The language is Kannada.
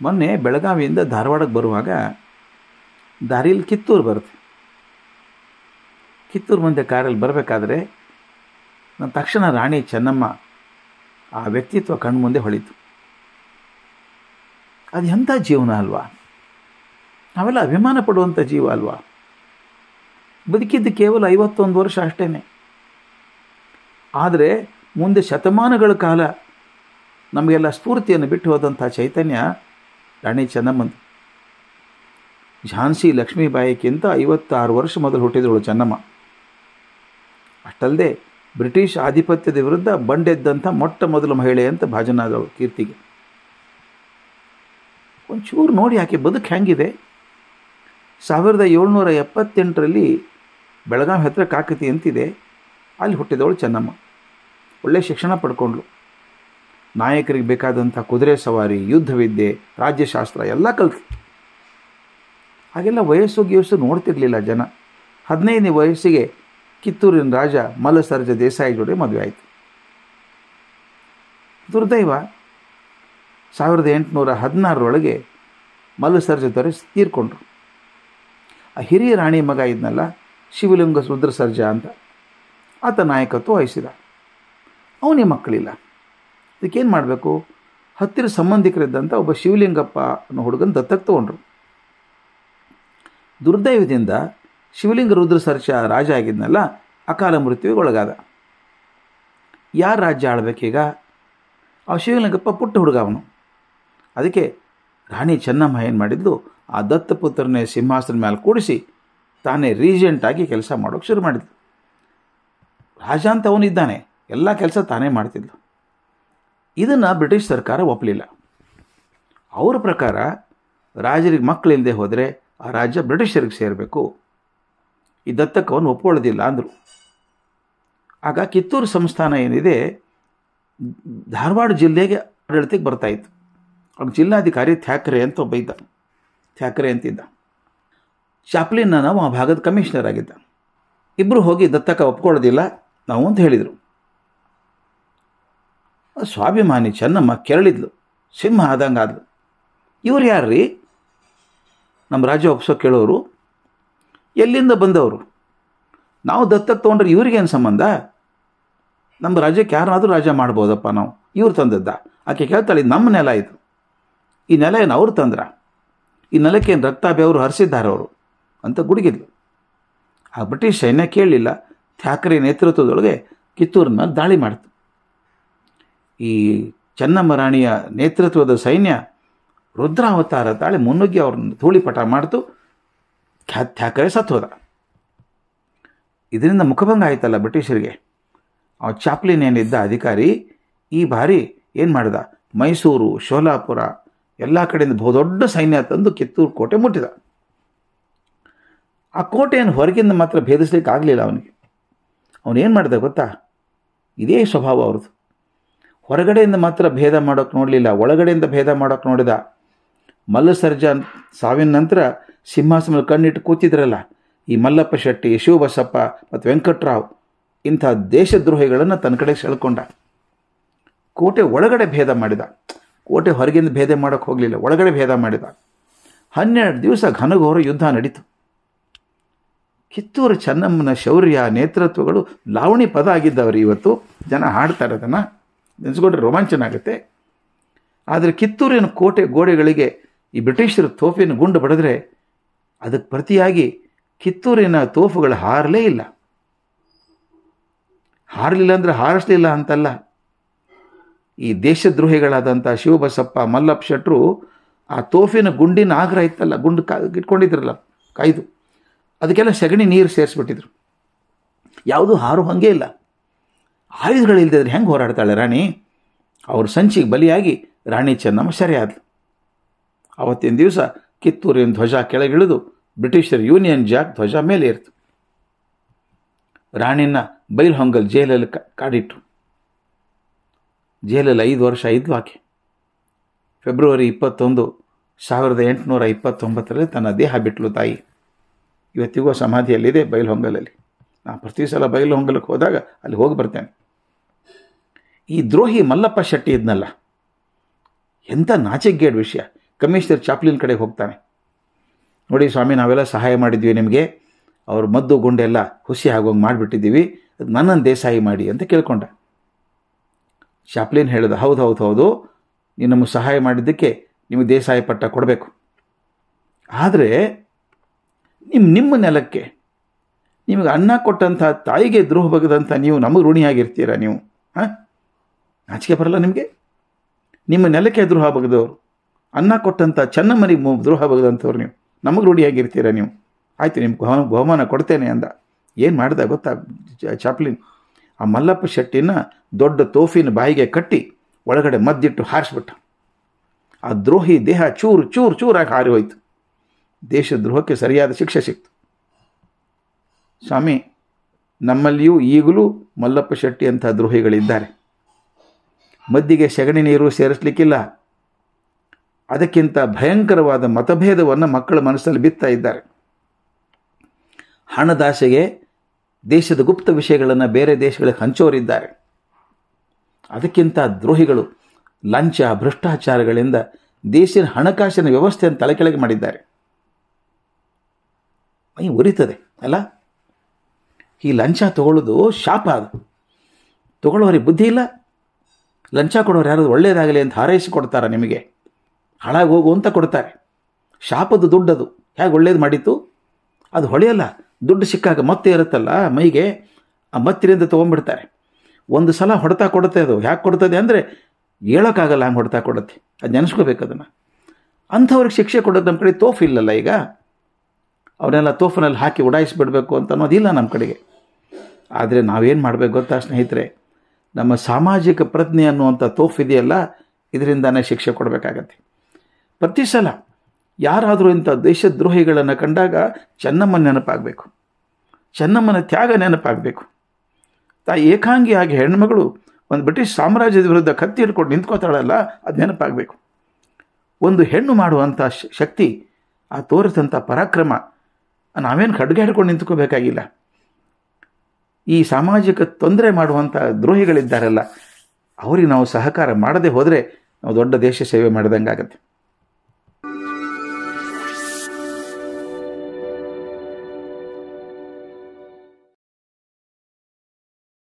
ಮೊನ್ನೆ ಬೆಳಗಾವಿಯಿಂದ ಧಾರವಾಡಕ್ಕೆ ಬರುವಾಗ ದಾರಿಯಲ್ಲಿ ಕಿತ್ತೂರು ಬರುತ್ತೆ. ಕಿತ್ತೂರು ಮುಂದೆ ಕಾರಲ್ಲಿ ಬರಬೇಕಾದ್ರೆ ನನ್ನ ತಕ್ಷಣ ರಾಣಿ ಚೆನ್ನಮ್ಮ ಆ ವ್ಯಕ್ತಿತ್ವ ಕಣ್ಣು ಮುಂದೆ ಹೊಳಿತು. ಅದು ಎಂಥ ಜೀವನ ಅಲ್ವಾ, ನಾವೆಲ್ಲ ಅಭಿಮಾನ ಪಡುವಂಥ ಜೀವ ಅಲ್ವಾ. ಬದುಕಿದ್ದು ಕೇವಲ 51 ವರ್ಷ ಅಷ್ಟೇ. ಆದರೆ ಮುಂದೆ ಶತಮಾನಗಳ ಕಾಲ ನಮಗೆಲ್ಲ ಸ್ಫೂರ್ತಿಯನ್ನು ಬಿಟ್ಟು ಹೋದಂಥ ಚೈತನ್ಯ ರಾಣಿ ಚೆನ್ನಮ್ಮಂದು. ಝಾನ್ಸಿ ಲಕ್ಷ್ಮೀಬಾಯಿಗಿಂತ 56 ವರ್ಷ ಮೊದಲು ಹುಟ್ಟಿದವಳು ಚೆನ್ನಮ್ಮ. ಅಷ್ಟಲ್ಲದೆ ಬ್ರಿಟಿಷ್ ಆಧಿಪತ್ಯದ ವಿರುದ್ಧ ಬಂಡೆದ್ದಂಥ ಮೊಟ್ಟ ಮೊದಲ ಮಹಿಳೆ ಅಂತ ಭಾಜನಾದವಳು ಕೀರ್ತಿಗೆ. ಒಂಚೂರು ನೋಡಿ ಆಕೆ ಬದುಕು ಹೆಂಗಿದೆ. 1778ರಲ್ಲಿ ಬೆಳಗಾವಿ ಹತ್ತಿರ ಕಾಕತಿ ಅಂತಿದೆ, ಅಲ್ಲಿ ಹುಟ್ಟಿದವಳು ಚೆನ್ನಮ್ಮ. ಒಳ್ಳೆಯ ಶಿಕ್ಷಣ ಪಡ್ಕೊಂಡ್ಳು. ನಾಯಕರಿಗೆ ಬೇಕಾದಂಥ ಕುದುರೆ ಸವಾರಿ, ಯುದ್ಧವಿದ್ಯೆ, ರಾಜ್ಯಶಾಸ್ತ್ರ ಎಲ್ಲ ಕಲ್ತು. ಹಾಗೆಲ್ಲ ವಯಸ್ಸು ನೋಡ್ತಿರ್ಲಿಲ್ಲ ಜನ. 15ನೇ ವಯಸ್ಸಿಗೆ ಕಿತ್ತೂರಿನ ರಾಜ ಮಲ್ಲಸರ್ಜ ದೇಸಾಯಿ ಜೋಡಿ ಮದುವೆ ಆಯಿತು. ದುರ್ದೈವ, 1816ರೊಳಗೆ ಮಲ್ಲಸರ್ಜ ದೊರೆ ತೀರ್ಕೊಂಡ್ರು. ಆ ಹಿರಿಯ ರಾಣಿ ಮಗ ಇದ್ನಲ್ಲ, ಶಿವಲಿಂಗ ರುದ್ರಸರ್ಜ ಅಂತ, ಆತ ನಾಯಕತ್ವ ವಹಿಸಿದ. ಅವನಿಗೆ ಮಕ್ಕಳಿಲ್ಲ. ಅದಕ್ಕೇನು ಮಾಡಬೇಕು? ಹತ್ತಿರ ಸಂಬಂಧಿಕರಿದ್ದಂಥ ಒಬ್ಬ ಶಿವಲಿಂಗಪ್ಪ ಅನ್ನೋ ಹುಡುಗನ ದತ್ತಕ್ಕೆ ತಗೊಂಡ್ರು. ದುರ್ದೈವದಿಂದ ಶಿವಲಿಂಗ ರುದ್ರಸರ್ಜ ರಾಜ ಆಗಿದ್ನಲ್ಲ, ಅಕಾಲ ಮೃತ್ಯುವಿಗೆ ಒಳಗಾದ. ಯಾರು ರಾಜ್ಯ ಆಳ್ಬೇಕೀಗ? ಆ ಶಿವಲಿಂಗಪ್ಪ ಪುಟ್ಟ ಹುಡುಗ ಅವನು. ಅದಕ್ಕೆ ರಾಣಿ ಚೆನ್ನಮ್ಮ ಏನು ಮಾಡಿದ್ಲು, ಆ ದತ್ತಪುತ್ರನೇ ಸಿಂಹಾಸನ ಮೇಲೆ ಕೂಡಿಸಿ ತಾನೇ ರೀಜೆಂಟಾಗಿ ಕೆಲಸ ಮಾಡೋಕ್ಕೆ ಶುರು ಮಾಡಿದ್ಲು. ರಾಜ ಅಂತ ಅವನಿದ್ದಾನೆ, ಎಲ್ಲ ಕೆಲಸ ತಾನೇ ಮಾಡ್ತಿದ್ಲು. ಇದನ್ನು ಬ್ರಿಟಿಷ್ ಸರ್ಕಾರ ಒಪ್ಪಲಿಲ್ಲ. ಅವರ ಪ್ರಕಾರ ರಾಜರಿಗೆ ಮಕ್ಕಳಿಲ್ಲದೆ ಹೋದರೆ ಆ ರಾಜ್ಯ ಬ್ರಿಟಿಷರಿಗೆ ಸೇರಬೇಕು, ಈ ದತ್ತಕವನ್ನು ಒಪ್ಕೊಳ್ಳೋದಿಲ್ಲ ಅಂದರು. ಆಗ ಕಿತ್ತೂರು ಸಂಸ್ಥಾನ ಏನಿದೆ ಧಾರವಾಡ ಜಿಲ್ಲೆಗೆ ಆಡಳಿತಕ್ಕೆ ಬರ್ತಾಯಿತ್ತು. ಆಗ ಜಿಲ್ಲಾಧಿಕಾರಿ ಥ್ಯಾಕ್ರೆ ಅಂತ ಒಬ್ಬ ಇದ್ದ, ಥ್ಯಾಕ್ರೆ ಅಂತಿದ್ದ. ಚಾಪ್ಲಿನ್ ನಾವು ಆ ಭಾಗದ ಕಮಿಷನರ್ ಆಗಿದ್ದ. ಇಬ್ಬರು ಹೋಗಿ ದತ್ತಕ ಒಪ್ಕೊಳ್ಳೋದಿಲ್ಲ ನಾವು ಅಂತ ಹೇಳಿದರು. ಸ್ವಾಭಿಮಾನಿ ಚೆನ್ನಮ್ಮ ಕೆರಳಿದ್ಲು, ಸಿಂಹ ಆದಂಗೆ ಆದ್ಲು. ಇವ್ರು ಯಾರ್ರೀ ನಮ್ಮ ರಾಜ್ಯ ಒಪ್ಸೋ ಕೇಳೋರು? ಎಲ್ಲಿಂದ ಬಂದವರು? ನಾವು ದತ್ತಕ್ಕೆ ತೊಗೊಂಡ್ರೆ ಇವ್ರಿಗೇನು ಸಂಬಂಧ? ನಮ್ಮ ರಾಜ್ಯಕ್ಕೆ ಯಾರನ್ನಾದರೂ ರಾಜ ಮಾಡ್ಬೋದಪ್ಪ ನಾವು, ಇವ್ರು ತಂದದ್ದ? ಆಕೆ ಕೇಳ್ತಾಳೆ, ನಮ್ಮ ನೆಲ ಇದು, ಈ ನೆಲ ಏನು ಅವ್ರು ತಂದ್ರ? ಈ ನೆಲಕ್ಕೆ ಏನು ರಕ್ತ ಬೆವರು ಹರಿಸಿದ್ದಾರೆ ಅವರು ಅಂತ ಗುಡುಗಿದ್ಲು. ಆ ಬ್ರಿಟಿಷ್ ಸೈನ್ಯ ಕೇಳಲಿಲ್ಲ. ಥ್ಯಾಕ್ರೆ ನೇತೃತ್ವದೊಳಗೆ ಕಿತ್ತೂರಿನ ಮೇಲೆ ದಾಳಿ ಮಾಡಿತು. ಈ ಚೆನ್ನಮ್ಮ ರಾಣಿಯ ನೇತೃತ್ವದ ಸೈನ್ಯ ರುದ್ರಾವತಾರ ತಾಳಿ ಮುನ್ನುಗ್ಗಿ ಅವ್ರನ್ನ ಧೂಳಿಪಟ ಮಾಡ್ತು. ಥ್ಯಾಕ್ರೆ ಸತ್ತೋದ. ಇದರಿಂದ ಮುಖಭಂಗ ಆಯ್ತಲ್ಲ ಬ್ರಿಟಿಷರಿಗೆ. ಆ ಚಾಪ್ಲಿನ್ ಏನಿದ್ದ ಅಧಿಕಾರಿ ಈ ಬಾರಿ ಏನು ಮಾಡಿದ, ಮೈಸೂರು, ಶೋಲಾಪುರ ಎಲ್ಲ ಕಡೆಯಿಂದ ಬಹುದೊಡ್ಡ ಸೈನ್ಯ ತಂದು ಕಿತ್ತೂರು ಕೋಟೆ ಮುಟ್ಟಿದ. ಆ ಕೋಟೆಯನ್ನು ಹೊರಗಿಂದ ಮಾತ್ರ ಭೇದಿಸ್ಲಿಕ್ಕೆ ಆಗಲಿಲ್ಲ ಅವನಿಗೆ. ಅವನೇನು ಮಾಡಿದ ಗೊತ್ತಾ? ಇದೇ ಸ್ವಭಾವ ಅವ್ರದ್ದು. ಹೊರಗಡೆಯಿಂದ ಮಾತ್ರ ಭೇದ ಮಾಡೋಕ್ಕೆ ನೋಡಲಿಲ್ಲ, ಒಳಗಡೆಯಿಂದ ಭೇದ ಮಾಡೋಕ್ಕೆ ನೋಡಿದ. ಮಲ್ಲಸರ್ಜ ಸಾವಿನ ನಂತರ ಸಿಂಹಾಸನ ಕಣ್ಣಿಟ್ಟು ಕೂತಿದ್ರಲ್ಲ ಈ ಮಲ್ಲಪ್ಪ ಶೆಟ್ಟಿ, ಶಿವಬಸಪ್ಪ ಮತ್ತು ವೆಂಕಟರಾವ್, ಇಂಥ ದೇಶದ್ರೋಹಿಗಳನ್ನು ತನ್ನ ಕಡೆ ಸೆಳ್ಕೊಂಡ. ಕೋಟೆ ಒಳಗಡೆ ಭೇದ ಮಾಡಿದ. ಕೋಟೆ ಹೊರಗಿಂದ ಭೇದ ಮಾಡೋಕ್ಕೆ ಹೋಗಲಿಲ್ಲ, ಒಳಗಡೆ ಭೇದ ಮಾಡಿದ. 12 ದಿವಸ ಘನಘೋರ ಯುದ್ಧ ನಡೀತು. ಕಿತ್ತೂರು ಚೆನ್ನಮ್ಮನ ಶೌರ್ಯ ನೇತೃತ್ವಗಳು ಲಾವಣಿ ಪದ ಆಗಿದ್ದವರು. ಇವತ್ತು ಜನ ಹಾಡ್ತಾರೆ, ಅದನ್ನು ನೆನೆಸ್ಕೊಂಡ್ರೆ ರೋಮಾಂಚನ ಆಗುತ್ತೆ. ಆದರೆ ಕಿತ್ತೂರಿನ ಕೋಟೆ ಗೋಡೆಗಳಿಗೆ ಈ ಬ್ರಿಟಿಷರು ತೋಫಿನ ಗುಂಡು ಬಡಿದ್ರೆ ಅದಕ್ಕೆ ಪ್ರತಿಯಾಗಿ ಕಿತ್ತೂರಿನ ತೋಫುಗಳು ಹಾರಲೇ ಇಲ್ಲ. ಹಾರಲಿಲ್ಲ ಅಂದರೆ ಹಾರಿಸಲಿಲ್ಲ ಅಂತಲ್ಲ. ಈ ದೇಶದ್ರೋಹಿಗಳಾದಂಥ ಶಿವಬಸಪ್ಪ, ಮಲ್ಲಪ್ಪ ಶೆಟ್ಟರು ಆ ತೋಫಿನ ಗುಂಡಿನ ಆಗ್ರಹ ಇತ್ತಲ್ಲ, ಗುಂಡು ಇಟ್ಕೊಂಡಿದ್ರಲ್ಲ ಕಾಯ್ದು, ಅದಕ್ಕೆಲ್ಲ ಸಗಣಿ ನೀರು ಸೇರಿಸ್ಬಿಟ್ಟಿದ್ರು. ಯಾವುದೂ ಹಾರು ಹಾಗೆ ಇಲ್ಲ. ಆಯುಧಗಳಿಲ್ಲದಿದ್ರೆ ಹೆಂಗೆ ಹೋರಾಡ್ತಾಳೆ ರಾಣಿ? ಅವ್ರ ಸಂಚಿಗೆ ಬಲಿಯಾಗಿ ರಾಣಿ ಚೆನ್ನಮ್ಮ ಸೆರೆಯಾದ್ಲು. ಆವತ್ತಿನ ದಿವಸ ಕಿತ್ತೂರಿನ ಧ್ವಜ ಕೆಳಗಿಳಿದು ಬ್ರಿಟಿಷರ ಯೂನಿಯನ್ ಜಾಕ್ ಧ್ವಜ ಮೇಲೆ ಇರ್ತು. ರಾಣಿನ ಬೈಲ್ಹೊಂಗಲ್ ಜೈಲಲ್ಲಿ ಕಾಡಿಟ್ರು. ಜೈಲಲ್ಲಿ 5 ವರ್ಷ ಇದ್ಲು ಆಕೆ. ಫೆಬ್ರವರಿ 21, 1829ರಲ್ಲಿ ತನ್ನ ದೇಹ ಬಿಟ್ಲು ತಾಯಿ. ಇವತ್ತಿಗೂ ಸಮಾಧಿಯಲ್ಲಿದೆ ಬೈಲ್ಹೊಂಗಲಲ್ಲಿ. ನಾನು ಪ್ರತಿ ಸಲ ಬೈಲ್ಹೊಂಗಲಕ್ಕೆ ಹೋದಾಗ ಅಲ್ಲಿ ಹೋಗಿ ಬರ್ತೇನೆ. ಈ ದ್ರೋಹಿ ಮಲ್ಲಪ್ಪ ಶೆಟ್ಟಿ ಇದ್ನಲ್ಲ, ಎಂಥ ನಾಚಿಕೆಗೇಡು ವಿಷಯ. ಕಮಿಷನರ್ ಚಾಪ್ಲಿನ್ ಕಡೆಗೆ ಹೋಗ್ತಾನೆ. ನೋಡಿ ಸ್ವಾಮಿ, ನಾವೆಲ್ಲ ಸಹಾಯ ಮಾಡಿದ್ವಿ ನಿಮಗೆ, ಅವ್ರ ಮದ್ದು ಗುಂಡೆಲ್ಲ ಹುಸಿ ಆಗೋಂಗೆ ಮಾಡಿಬಿಟ್ಟಿದ್ದೀವಿ, ಅದು ನನ್ನನ್ನು ದೇಸಾಯಿ ಮಾಡಿ ಅಂತ ಕೇಳ್ಕೊಂಡ. ಚಾಪ್ಲಿನ್ ಹೇಳಿದ, ಹೌದು, ನೀವು ನಮಗೆ ಸಹಾಯ ಮಾಡಿದ್ದಕ್ಕೆ ನಿಮಗೆ ದೇಸಾಯಿ ಪಟ್ಟ ಕೊಡಬೇಕು. ಆದರೆ ನಿಮ್ಮ ನೆಲಕ್ಕೆ ನಿಮಗೆ ಅನ್ನ ಕೊಟ್ಟಂಥ ತಾಯಿಗೆ ದ್ರೋಹ ಬಗೆದಂಥ ನೀವು ನಮಗೆ ಋಣಿಯಾಗಿರ್ತೀರಾ ನೀವು? ನಾಚಿಕೆ ಬರಲ್ಲ ನಿಮಗೆ? ನಿಮ್ಮ ನೆಲಕ್ಕೆ ದ್ರೋಹ ಬಗೆದವರು, ಅನ್ನ ಕೊಟ್ಟಂಥ ಚೆನ್ನಮ್ಮನಿಗೆ ದ್ರೋಹ ಬಗೆದಂಥವ್ರು ನೀವು ನಮಗೆ ಋಣಿಯಾಗಿರ್ತೀರಾ ನೀವು? ಆಯಿತು, ನಿಮ್ಗೆ ಬಹುಮಾನ ಕೊಡ್ತೇನೆ ಅಂದ. ಏನು ಮಾಡಿದ ಗೊತ್ತಾ ಚಾಪ್ಲಿನ್? ಆ ಮಲ್ಲಪ್ಪ ಶೆಟ್ಟಿನ ದೊಡ್ಡ ತೋಫಿನ ಬಾಯಿಗೆ ಕಟ್ಟಿ ಒಳಗಡೆ ಮದ್ದಿಟ್ಟು ಹಾರಿಸ್ಬಿಟ್ಟ. ಆ ದ್ರೋಹಿ ದೇಹ ಚೂರಾಗಿ ಹಾರಿ ಹೋಯಿತು. ದೇಶದ್ರೋಹಕ್ಕೆ ಸರಿಯಾದ ಶಿಕ್ಷೆ ಸಿಕ್ತು. ಸ್ವಾಮಿ, ನಮ್ಮಲ್ಲಿಯೂ ಈಗಲೂ ಮಲ್ಲಪ್ಪ ಶೆಟ್ಟಿ ಅಂಥ ದ್ರೋಹಿಗಳಿದ್ದಾರೆ. ಮದ್ದಿಗೆ ಸೆಗಣಿ ನೀರು ಸೇರಿಸಲಿಕ್ಕಿಲ್ಲ. ಅದಕ್ಕಿಂತ ಭಯಂಕರವಾದ ಮತಭೇದವನ್ನು ಮಕ್ಕಳ ಮನಸ್ಸಲ್ಲಿ ಬಿತ್ತಾ ಇದ್ದಾರೆ. ಹಣದಾಸೆಗೆ ದೇಶದ ಗುಪ್ತ ವಿಷಯಗಳನ್ನು ಬೇರೆ ದೇಶಗಳಿಗೆ ಹಂಚೋರಿದ್ದಾರೆ. ಅದಕ್ಕಿಂತ ದ್ರೋಹಿಗಳು ಲಂಚ ಭ್ರಷ್ಟಾಚಾರಗಳಿಂದ ದೇಶದ ಹಣಕಾಸಿನ ವ್ಯವಸ್ಥೆಯನ್ನು ತಲೆಕೆಳಗೆ ಮಾಡಿದ್ದಾರೆ. ಮೈ ಉರಿತದೆ ಅಲ್ಲ? ಈ ಲಂಚ ತಗೊಳ್ಳೋದು ಶಾಪ. ಅದು ತಗೊಳ್ಳೋರಿಗೆ ಬುದ್ಧಿ ಇಲ್ಲ. ಲಂಚ ಕೊಡೋರು ಯಾರಾದ್ರು ಒಳ್ಳೆಯದಾಗಲಿ ಅಂತ ಹಾರೈಸಿ ಕೊಡ್ತಾರೆ, ನಿಮಗೆ ಹಾಳಾಗಿ ಹೋಗು ಅಂತ ಕೊಡ್ತಾರೆ. ಶಾಪದ ದುಡ್ಡದು ಹೇಗೆ ಒಳ್ಳೇದು ಮಾಡಿತ್ತು? ಅದು ಹೊಳೆಯಲ್ಲ. ದುಡ್ಡು ಸಿಕ್ಕಾಗ ಮತ್ತೆ ಇರುತ್ತಲ್ಲ ಮೈಗೆ, ಆ ಮತ್ತಿನಿಂದ ತೊಗೊಂಡ್ಬಿಡ್ತಾರೆ. ಒಂದು ಸಲ ಹೊಡೆತ ಕೊಡುತ್ತೆ. ಅದು ಯಾಕೆ ಕೊಡ್ತದೆ ಅಂದರೆ ಹೇಳೋಕ್ಕಾಗಲ್ಲ, ಹಂಗೆ ಹೊಡೆತ ಕೊಡುತ್ತೆ. ಅದು ನೆನೆಸ್ಕೋಬೇಕು ಅದನ್ನು. ಅಂಥವ್ರಿಗೆ ಶಿಕ್ಷೆ ಕೊಡೋದು ನಮ್ಮ ಕಡೆ ತೋಫು ಇಲ್ಲಲ್ಲ. ಈಗ ಅವನ್ನೆಲ್ಲ ತೋಫನಲ್ಲಿ ಹಾಕಿ ಉಡಾಯಿಸಿಬಿಡಬೇಕು ಅಂತ ಅನ್ನೋದಿಲ್ಲ ನಮ್ಮ ಕಡೆಗೆ. ಆದರೆ ನಾವೇನು ಮಾಡಬೇಕು ಗೊತ್ತಾ ಸ್ನೇಹಿತರೆ? ನಮ್ಮ ಸಾಮಾಜಿಕ ಪ್ರಜ್ಞೆ ಅನ್ನುವಂಥ ತೋಫು ಇದೆಯಲ್ಲ, ಇದರಿಂದಾನೇ ಶಿಕ್ಷೆ ಕೊಡಬೇಕಾಗತ್ತೆ. ಪ್ರತಿ ಸಲ ಯಾರಾದರೂ ಇಂಥ ದೇಶದ್ರೋಹಿಗಳನ್ನು ಕಂಡಾಗ ಚೆನ್ನಮ್ಮನ ನೆನಪಾಗಬೇಕು, ಚೆನ್ನಮ್ಮನ ತ್ಯಾಗ ನೆನಪಾಗಬೇಕು. ಏಕಾಂಗಿಯಾಗಿ ಹೆಣ್ಮಗಳು ಒಂದು ಬ್ರಿಟಿಷ್ ಸಾಮ್ರಾಜ್ಯದ ವಿರುದ್ಧ ಕತ್ತಿ ಹಿಡ್ಕೊಂಡು ನಿಂತ್ಕೋತಾಳಲ್ಲ, ಅದು ನೆನಪಾಗಬೇಕು. ಒಂದು ಹೆಣ್ಣು ಮಾಡುವಂಥ ಶಕ್ತಿ, ಆ ತೋರಿದಂಥ ಪರಾಕ್ರಮ, ನಾವೇನು ಖಡ್ಗ ಹಿಡ್ಕೊಂಡು ನಿಂತ್ಕೋಬೇಕಾಗಿಲ್ಲ. ಈ ಸಾಮಾಜಿಕ ತೊಂದರೆ ಮಾಡುವಂಥ ದ್ರೋಹಿಗಳಿದ್ದಾರಲ್ಲ, ಅವರಿಗೆ ನಾವು ಸಹಕಾರ ಮಾಡದೆ ಹೋದರೆ ನಾವು ದೊಡ್ಡ ದೇಶ ಸೇವೆ ಮಾಡಿದಂಗಾಗತ್ತೆ.